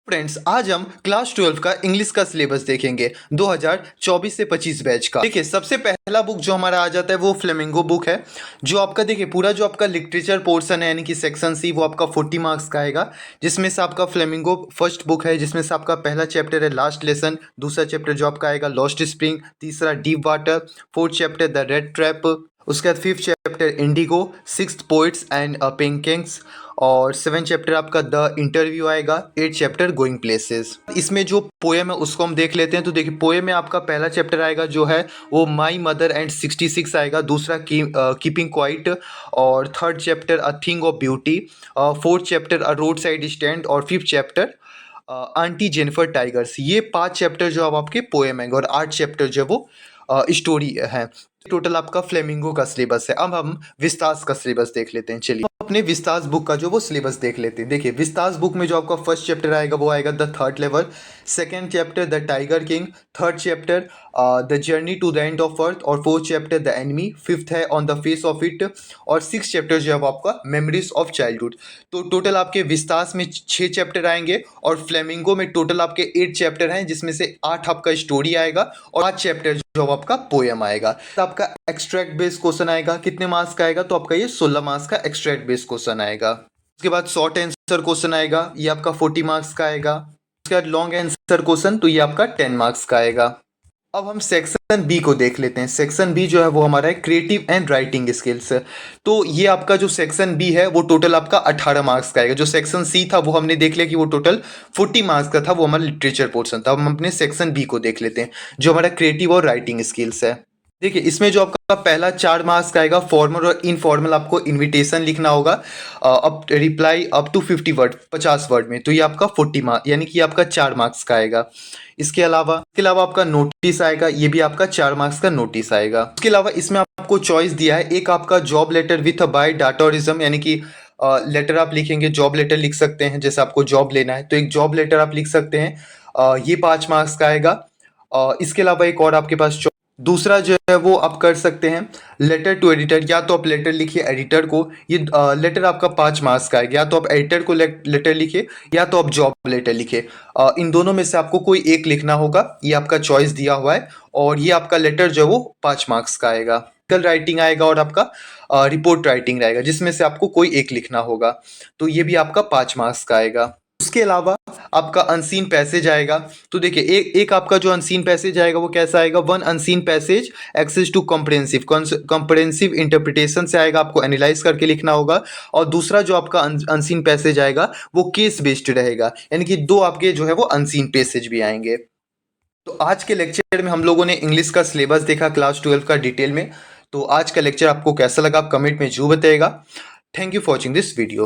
Friends, आज हम class 12 का इंग्लिश का सिलेबस देखेंगे 2024 से 25 बैच का। देखिए, सबसे पहला बुक जो हमारा आ जाता है वो फ्लेमिंगो बुक है। जो आपका देखिए पूरा जो आपका लिटरेचर पोर्शन है यानी कि सेक्शन सी, वो आपका 40 मार्क्स का आएगा। जिसमें से आपका फ्लेमिंगो फर्स्ट बुक है, जिसमें से आपका पहला चैप्टर है लास्ट लेसन, दूसरा चैप्टर जो आपका आएगा लॉस्ट स्प्रिंग, तीसरा deep water, fourth chapter the red trap, उसके बाद fifth chapter indigo, sixth poets and pancakes, और सेवन चैप्टर आपका द इंटरव्यू आएगा, एट चैप्टर गोइंग प्लेसेस। इसमें जो पोएम है उसको हम देख लेते हैं। तो देखिए, पोएम में आपका पहला चैप्टर आएगा जो है वो माई मदर एंड 66 आएगा, दूसरा कीपिंग क्वाइट, और third chapter a thing of beauty, fourth chapter a roadside stand, और fifth chapter aunty Jennifer tigers. ये 5 चैप्टर जो अब आपके पोएम है और 8 चैप्टर जो है वो स्टोरी है। टोटल आपका फ्लेमिंगो का सिलेबस है। अब हम विस्तास का सिलेबस देख लेते हैं। चलिए अपने विस्तास बुक का जो वो सिलेबस देख लेते हैं। देखिए, विस्तास बुक में जो आपका फर्स्ट चैप्टर आएगा वो आएगा the third level, second chapter the tiger king, third chapter the journey to the end of earth, और fourth chapter the enemy, fifth है on the face of it, और six chapter जो है वो आपका मेमोरीज ऑफ चाइल्डहुड। तो total आपके vistas में 6 चैप्टर आएंगे और फ्लेमिंगो में टोटल आपके 8 चैप्टर हैं, जिसमें से 8 आपका स्टोरी आएगा और 5 चैप्टर जो आपका पोएम आएगा। तो आपका एक्सट्रैक्ट बेस्ड क्वेश्चन आएगा, कितने मार्क्स का आएगा? तो आपका ये 16 मार्क्स का एक्सट्रैक्ट बेस्ड क्वेश्चन आएगा। उसके बाद शॉर्ट आंसर क्वेश्चन आएगा, ये आपका 40 मार्क्स का आएगा। उसके बाद लॉन्ग आंसर क्वेश्चन, तो ये आपका 10 मार्क्स का आएगा। अब हम सेक्शन बी को देख लेते हैं। सेक्शन बी जो है वो हमारा है क्रिएटिव एंड राइटिंग स्किल्स। तो ये आपका जो सेक्शन बी है वो टोटल आपका 18 मार्क्स का आएगा। जो सेक्शन सी था वो हमने देख लिया कि वो टोटल 40 मार्क्स का था, वो हमारा लिटरेचर पोर्शन था। अब हम अपने सेक्शन बी को देख लेते हैं जो हमारा क्रिएटिव और राइटिंग स्किल्स है। देखिए, इसमें जो आपका पहला 4 मार्क्स का आएगा, फॉर्मल और इनफॉर्मल आपको इनविटेशन लिखना होगा, अब reply up to 50 word, 50 word में। तो ये आपका 40 मार्क्स यानी कि आपका 4 मार्क्स का आएगा। इसके अलावा आपका नोटिस आएगा, ये भी आपका 4 मार्क्स का नोटिस आएगा। उसके अलावा इसमें आपको चॉइस दिया है, एक आपका जॉब लेटर विथ बाय डाटोरिज्म, यानी कि लेटर आप लिखेंगे, जॉब लेटर लिख सकते हैं। जैसे आपको जॉब लेना है तो एक जॉब लेटर आप लिख सकते हैं, ये 5 मार्क्स का आएगा। इसके अलावा एक और आपके पास दूसरा जो है वो आप कर सकते हैं लेटर टू एडिटर, या तो आप लेटर लिखिए एडिटर को, ये लेटर आपका 5 मार्क्स का आएगा। या तो आप एडिटर को लेटर लिखिए, या तो आप जॉब लेटर लिखिए, इन दोनों में से आपको कोई एक लिखना होगा। ये आपका चॉइस दिया हुआ है, और ये आपका लेटर जो है वो 5 मार्क्स का आएगा। कल राइटिंग आएगा और आपका रिपोर्ट राइटिंग रहेगा, जिसमें से आपको कोई एक लिखना होगा। तो ये भी आपका 5 मार्क्स का आएगा। उसके अलावा आपका अनसीन पैसेज आएगा। तो देखिए, एक आपका जो अनसीन पैसेज आएगा वो कैसा आएगा? One unseen passage access to comprehensive interpretation से आएगा, आपको एनालाइज करके लिखना होगा। और दूसरा जो आपका अनसीन पैसेज आएगा वो केस बेस्ड रहेगा, यानी कि 2 आपके जो है वो अनसीन पैसेज भी आएंगे। तो आज के लेक्चर में हम लोगों ने इंग्लिश का सिलेबस देखा क्लास 12 का डिटेल में। तो आज का लेक्चर आपको कैसा लगा आप कमेंट में जरूर बताइएगा। Thank you for watching this video.